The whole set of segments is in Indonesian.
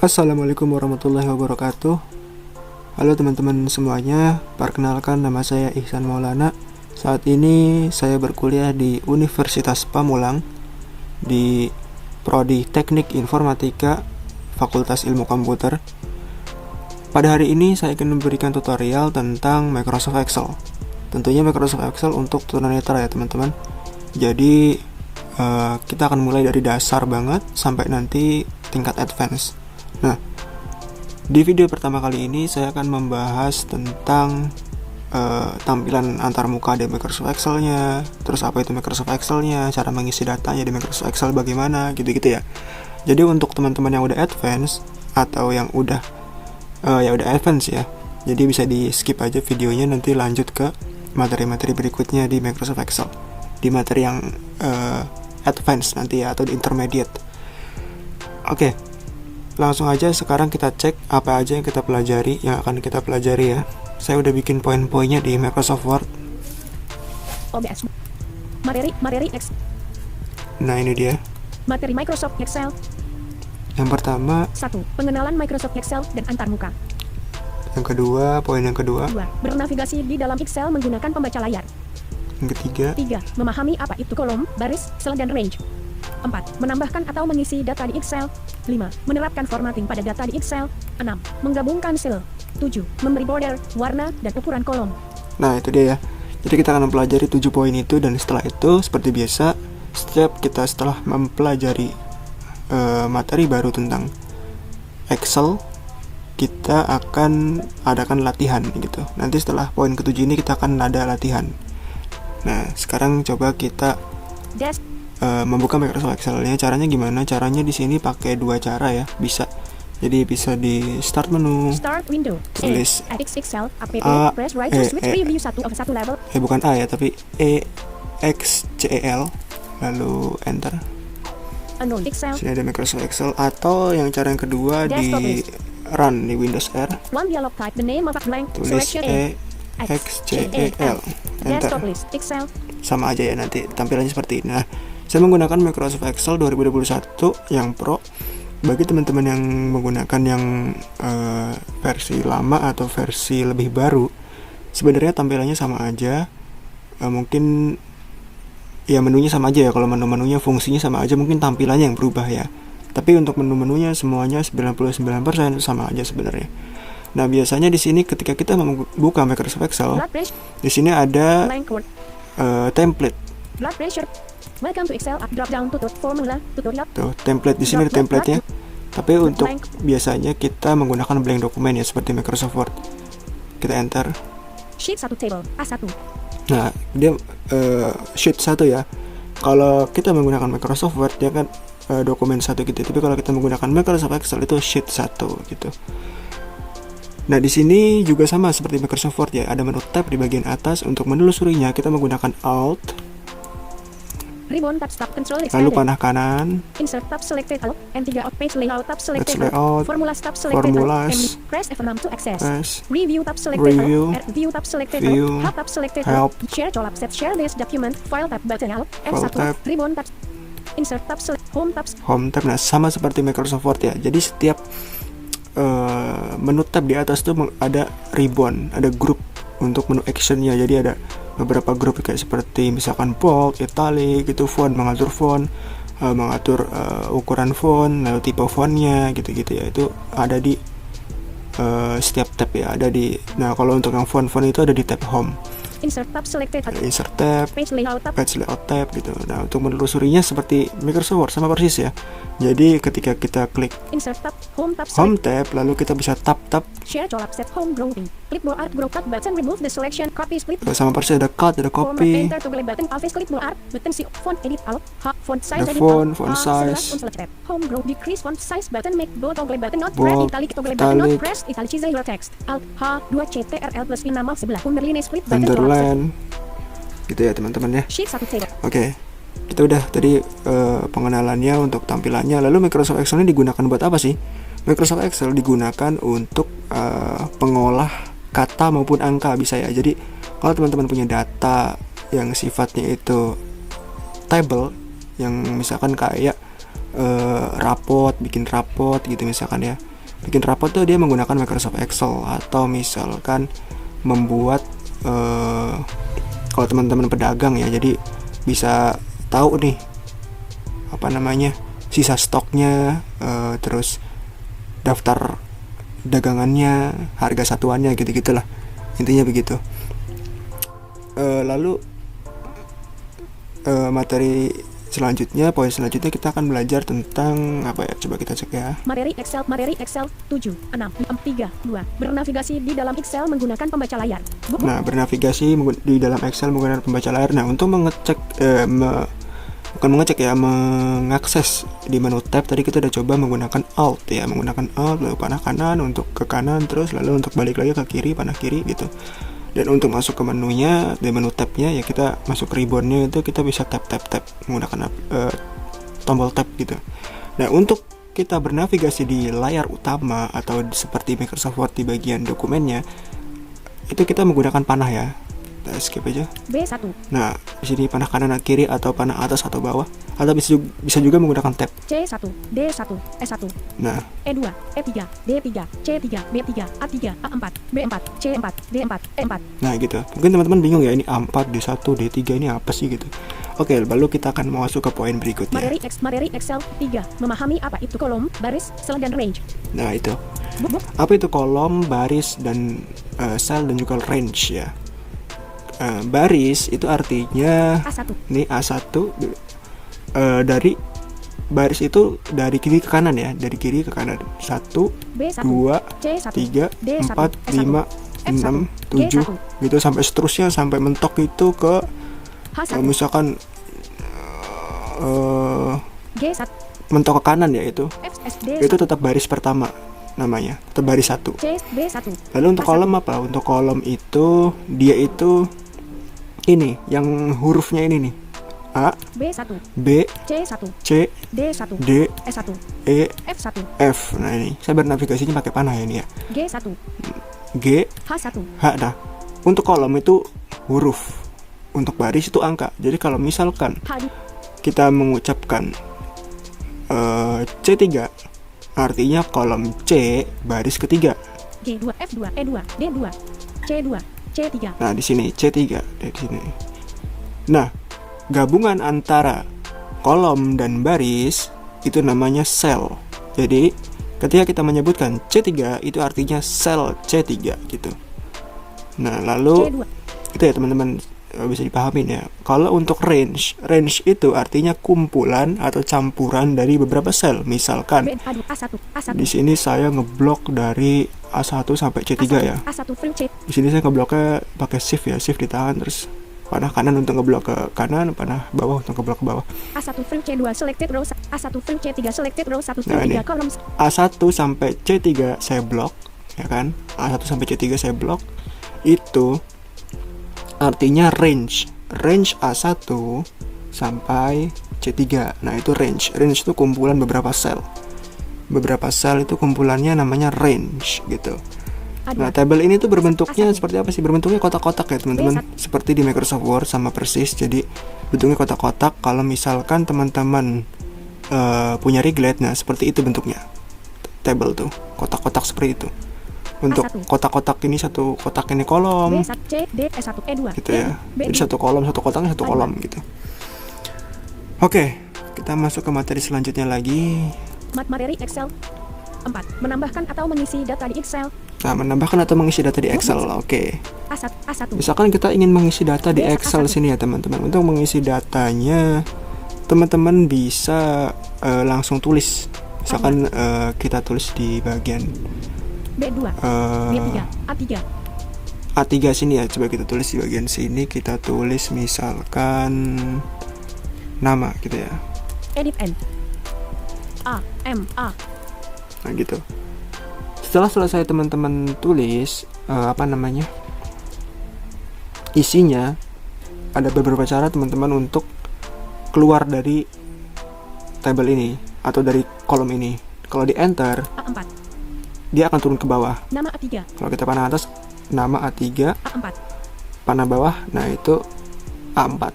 Assalamualaikum warahmatullahi wabarakatuh. Halo teman-teman semuanya, perkenalkan nama saya Ihsan Maulana. Saat ini saya berkuliah di Universitas Pamulang di Prodi Teknik Informatika Fakultas Ilmu Komputer. Pada hari ini saya akan memberikan tutorial tentang Microsoft Excel. Tentunya Microsoft Excel untuk tunanetra ya teman-teman. Jadi kita akan mulai dari dasar banget sampai nanti tingkat advance. Nah, di video pertama kali ini saya akan membahas tentang tampilan antarmuka di Microsoft Excel-nya, terus apa itu Microsoft Excel-nya, cara mengisi datanya di Microsoft Excel bagaimana, gitu-gitu ya. Jadi untuk teman-teman yang udah advance atau yang udah advance ya, jadi bisa di skip aja videonya, nanti lanjut ke materi-materi berikutnya di Microsoft Excel, di materi yang advance nanti ya, atau di intermediate. Oke. Langsung aja sekarang kita cek apa aja yang akan kita pelajari ya. Saya udah bikin poin-poinnya di Microsoft Word. OBS. Materi Excel. Nah, ini dia. Materi Microsoft Excel. Yang pertama, 1. Pengenalan Microsoft Excel dan antarmuka. yang kedua, poin yang kedua. 2. Bernavigasi di dalam Excel menggunakan pembaca layar. Yang ketiga, 3. Memahami apa itu kolom, baris, sel dan range. 4. Menambahkan atau mengisi data di Excel. 5. Menerapkan formatting pada data di Excel. 6. Menggabungkan sel. 7. Memberi border, warna, dan ukuran kolom. nah itu dia ya. Jadi kita akan mempelajari 7 poin itu, dan setelah itu seperti biasa, setelah mempelajari materi baru tentang Excel, kita akan adakan latihan gitu. Nanti setelah poin ke-7 ini kita akan ada latihan. Nah, sekarang coba kita membuka Microsoft Excel-nya. Caranya gimana? Caranya di sini pakai dua cara ya. Bisa. Jadi bisa di start menu. Start window. Tulis Excel app. Press right to switch preview 1 level. Bukan A ya, tapi EXCEL, lalu enter. Excel. Sini ada Microsoft Excel, atau yang cara yang kedua di run di Windows R. One dialog type the name of a blank. Tulis Selection EXCEL. Enter. Desktop list Excel. Sama aja ya, nanti tampilannya seperti ini. Nah, saya menggunakan Microsoft Excel 2021 yang Pro. Bagi teman-teman yang menggunakan yang versi lama atau versi lebih baru, sebenarnya tampilannya sama aja. Mungkin ya menunya sama aja ya. Kalau menu-menunya fungsinya sama aja, mungkin tampilannya yang berubah ya. Tapi untuk menu-menunya semuanya 99% sama aja sebenarnya. Nah, biasanya di sini ketika kita membuka Microsoft Excel, di sini ada template. Blood pressure. Welcome to Excel. Drop down to formula tutorial. Tuh, template di sini ada template-nya. Tapi untuk biasanya kita menggunakan blank dokumen ya, seperti Microsoft Word. Kita enter. Sheet 1 table A1. Nah, dia sheet 1 ya. Kalau kita menggunakan Microsoft Word dia kan dokumen 1 gitu. Tapi kalau kita menggunakan Microsoft Excel itu sheet 1 gitu. Nah, di sini juga sama seperti Microsoft Word ya. Ada menu tab di bagian atas. Untuk menelusurinya kita menggunakan Alt, Ribbon tab stop control lalu panah kanan, insert tab selected alt, N3 out page layout tab selected layout, formulas tab selected formulas, press F6 to access, press, review tab selected review, view tab selected view, help tab selected help, share column set share this document, file tab button alt, file F1 tab, ribbon tab, insert tab select home tab. Nah, sama seperti Microsoft Word ya. Jadi setiap menu tab di atas tuh ada ribbon, ada grup untuk menu actionnya. Jadi ada beberapa grup kayak seperti misalkan bold, italic, gitu, font, mengatur ukuran font, lalu tipe fontnya, gitu-gitu ya. Itu ada di setiap tab ya, ada di. Nah, kalau untuk yang font itu ada di tab home. Insert tab selected insert tab, page layout tab gitu. Nah, untuk menelusurinya seperti Microsoft Word sama persis ya. Jadi ketika kita klik insert tab home tab, lalu kita bisa tab share column set home grouping clipboard art grow cut button remove the selection copy split. Sama persis ada cut, ada copy, enter toggle button office clipboard art button see font edit alt font size edit font size home grow decrease font size button make bold toggle button not press italic toggle button not press italics your text alt 2 ctrl plus nama sebelah underline split button gitu ya teman-teman ya. Sheet 1 table. Oke. Kita udah tadi pengenalannya untuk tampilannya. Lalu Microsoft Excel ini digunakan buat apa sih? Microsoft Excel digunakan untuk pengolah kata maupun angka bisa ya. Jadi kalau teman-teman punya data yang sifatnya itu table, yang misalkan kayak rapot, bikin rapot gitu misalkan ya, bikin rapot tuh dia menggunakan Microsoft Excel, atau misalkan membuat kalau teman-teman pedagang ya, jadi bisa tahu nih apa namanya sisa stoknya, terus daftar dagangannya, harga satuannya, gitu-gitulah intinya begitu. Lalu materi selanjutnya, poin selanjutnya kita akan belajar tentang apa ya, coba kita cek ya. Materi Excel 7, 6, 3, 2. Bernavigasi di dalam Excel menggunakan pembaca layar. Nah, bernavigasi di dalam Excel menggunakan pembaca layar. Nah, untuk mengecek bukan mengecek ya, mengakses di menu tab tadi kita udah coba menggunakan Alt ya, menggunakan Alt lalu panah kanan untuk ke kanan, terus lalu untuk balik lagi ke kiri panah kiri gitu. Dan untuk masuk ke menunya, di menu tabnya ya kita masuk ke ribbonnya itu kita bisa tap menggunakan tombol tab gitu. Nah, untuk kita bernavigasi di layar utama atau seperti Microsoft Word di bagian dokumennya, itu kita menggunakan panah ya. Kita skip aja. B1. Nah, di sini panah kanan atau kiri atau panah atas atau bawah, atau bisa juga menggunakan tab. C1, D1, E1. Nah, E2, E3, D3, C3, B3, A3, A4, B4, C4, D4, E4. nah gitu. Mungkin teman-teman bingung ya, ini A4, D1, D3 ini apa sih gitu. Oke, lalu kita akan masuk ke poin berikutnya. Materi Excel 3. Memahami apa itu kolom, baris, sel, dan range. Nah, itu. Apa itu kolom, baris, dan sel, dan juga range ya. Baris itu artinya A1. Ini A1, dari baris itu dari kiri ke kanan ya, dari kiri ke kanan. 1, B1, 2, C1, 3, D1, 4, E1, 5, 6, 7 gitu sampai seterusnya, sampai mentok itu ke H1, misalkan G1, mentok ke kanan ya, itu FSD1, tetap baris pertama namanya, tetap baris 1. C, B1. Lalu untuk kolom apa? Untuk kolom itu dia itu ini yang hurufnya ini nih, A, B1, B, C1, C, D1, D, E1, E, F1, F. Nah, ini saya bernavigasinya pakai panah ya ini ya. G1, G, H1. H. Nah, untuk kolom itu huruf, untuk baris itu angka. Jadi kalau misalkan H2, kita mengucapkan C3, artinya kolom C baris ketiga. G2, F2, E2, D2, C2, C3. Nah, di sini C3 di sini. Nah, gabungan antara kolom dan baris itu namanya sel. Jadi, ketika kita menyebutkan C3 itu artinya sel C3 gitu. Nah, lalu C2, itu ya teman-teman, bisa dipahamin ya. Kalau untuk range itu artinya kumpulan atau campuran dari beberapa sel. Misalkan B1, A1, di sini saya ngeblok dari A1 sampai C3 ya. A1 full C, Di sini saya ngebloknya pakai shift ya, shift ditahan, terus panah kanan untuk ngeblok ke kanan, panah bawah untuk ngeblok ke bawah. A1 full C2 selected row, A1 full C3 selected row, 1 full Nah, 3 ini. columns. A1 sampai C3 saya blok, ya kan? A1 sampai C3 saya blok. Itu artinya range A1 sampai C3. Nah, itu range itu kumpulan beberapa sel itu kumpulannya namanya range gitu. Nah, tabel ini tuh berbentuknya seperti apa sih? Berbentuknya kotak-kotak ya teman-teman, seperti di Microsoft Word sama persis. Jadi bentuknya kotak-kotak. Kalau misalkan teman-teman punya Reglet, nah seperti itu bentuknya. Tabel tuh kotak-kotak seperti itu. Untuk A1. kotak-kotak ini, satu kotak ini kolom, B1, C, D, E1, E2, gitu ya. B, Jadi satu kolom, satu kotaknya satu kolom gitu. Oke, kita masuk ke materi selanjutnya lagi. Materi Excel 4. Menambahkan atau mengisi data di Excel. Nah, menambahkan atau mengisi data di Excel. Oke. A1. Misalkan kita ingin mengisi data di Excel sini ya teman-teman. Untuk mengisi datanya, teman-teman bisa langsung tulis. Misalkan kita tulis di bagian B2, B3, A3. A3 sini ya. Coba kita tulis di bagian sini. Kita tulis misalkan nama gitu ya. Edit N. A, M, A. Nah gitu. Setelah selesai teman-teman tulis isinya, ada beberapa cara teman-teman untuk keluar dari tabel ini atau dari kolom ini. Kalau di enter, A4. dia akan turun ke bawah. Nama A3. Kalau kita panah atas, nama A3, A4. panah bawah, nah itu A4.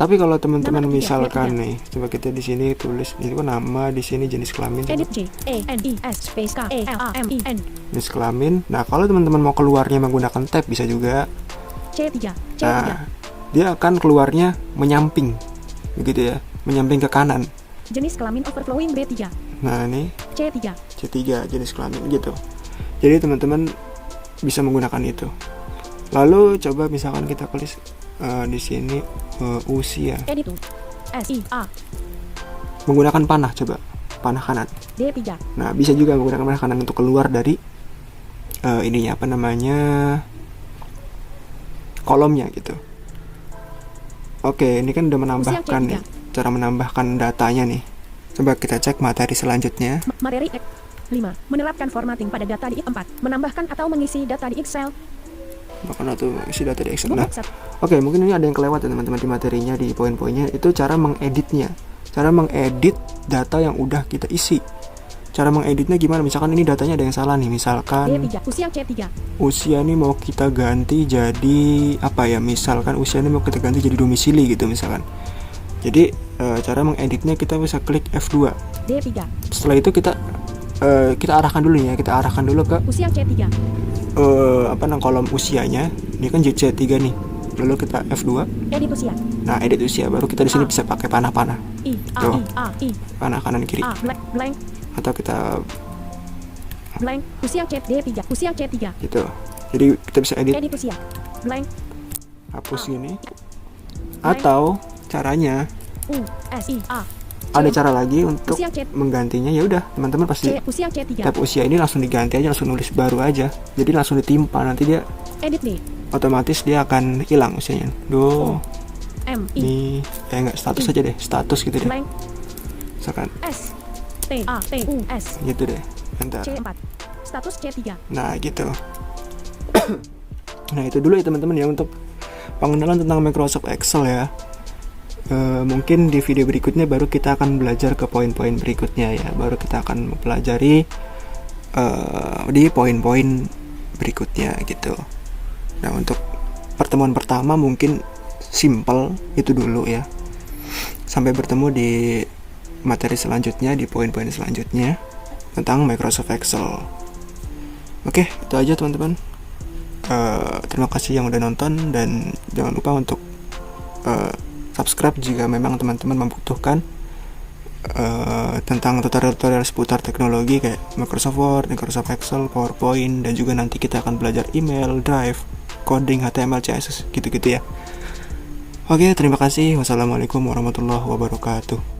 Tapi kalau teman-teman Nama ketiga, misalkan ketiga. nih, coba kita di sini tulis ini kan nama, di sini jenis kelamin, coba. Edit J A N I S space K E L A M I N. Jenis kelamin. Nah, kalau teman-teman mau keluarnya menggunakan tab bisa juga. C3. C3. Nah, dia akan keluarnya menyamping, begitu ya, menyamping ke kanan. Jenis kelamin overflowing B3. Nah, ini C3. C3 jenis kelamin gitu. Jadi teman-teman bisa menggunakan itu. Lalu coba misalkan kita tulis di sini usia. Edit S I A Menggunakan panah, coba panah kanan. D3. Nah, bisa juga menggunakan panah kanan untuk keluar dari ininya apa namanya, kolomnya gitu. Oke, ini kan udah menambahkan nih, cara menambahkan datanya nih. Coba kita cek materi selanjutnya. Materi 5. Menerapkan formatting pada data di 4. Menambahkan atau mengisi data di Excel. Bahkan atau isi data di Excel. Bubuk Nah, set. oke, mungkin ini ada yang kelewat ya teman-teman di materinya, di poin-poinnya itu cara mengeditnya. Cara mengedit data yang udah kita isi. Cara mengeditnya gimana? Misalkan ini datanya ada yang salah nih. Misalkan D3. Usia C3. usia ini mau kita ganti jadi apa ya? Misalkan usia ini mau kita ganti jadi domisili gitu misalkan. Jadi cara mengeditnya kita bisa klik F2. D3. Setelah itu kita arahkan dulu ya. Kita arahkan dulu ke Usia C3. kolom usianya. Ini kan C3 nih. Lalu kita F2. Edit usia. Nah, edit usia, baru kita di sini bisa pakai panah-panah, I A Tuh. I A I panah kanan kiri, A blank atau kita blank. Usia C D3. Usia C3. gitu. Jadi kita bisa edit, Edit usia. Blank. hapus gini. Atau caranya U S I A ada cara lagi untuk Usia C. menggantinya. Ya udah, teman-teman pasti C. Usia C3. tab usia ini langsung diganti aja, langsung nulis baru aja. Jadi langsung ditimpa, nanti dia Edit D. otomatis dia akan hilang usianya. M I Ini enggak, status aja deh, status gitu deh. blank Misalkan S T A T U S gitu deh. Bentar. C4. Status C3. Nah, gitu. Nah, itu dulu ya teman-teman ya untuk pengenalan tentang Microsoft Excel ya. Mungkin di video berikutnya baru kita akan belajar ke poin-poin berikutnya ya. Baru kita akan mempelajari di poin-poin berikutnya gitu. Nah, untuk pertemuan pertama mungkin simple itu dulu ya. Sampai bertemu di materi selanjutnya, di poin-poin selanjutnya tentang Microsoft Excel. Oke, itu aja teman-teman. Terima kasih yang udah nonton, dan jangan lupa untuk subscribe jika memang teman-teman membutuhkan tentang tutorial-tutorial seputar teknologi kayak Microsoft Word, Microsoft Excel, PowerPoint, dan juga nanti kita akan belajar email, Drive, coding, HTML, CSS, gitu-gitu ya. Oke, terima kasih. Wassalamualaikum warahmatullahi wabarakatuh.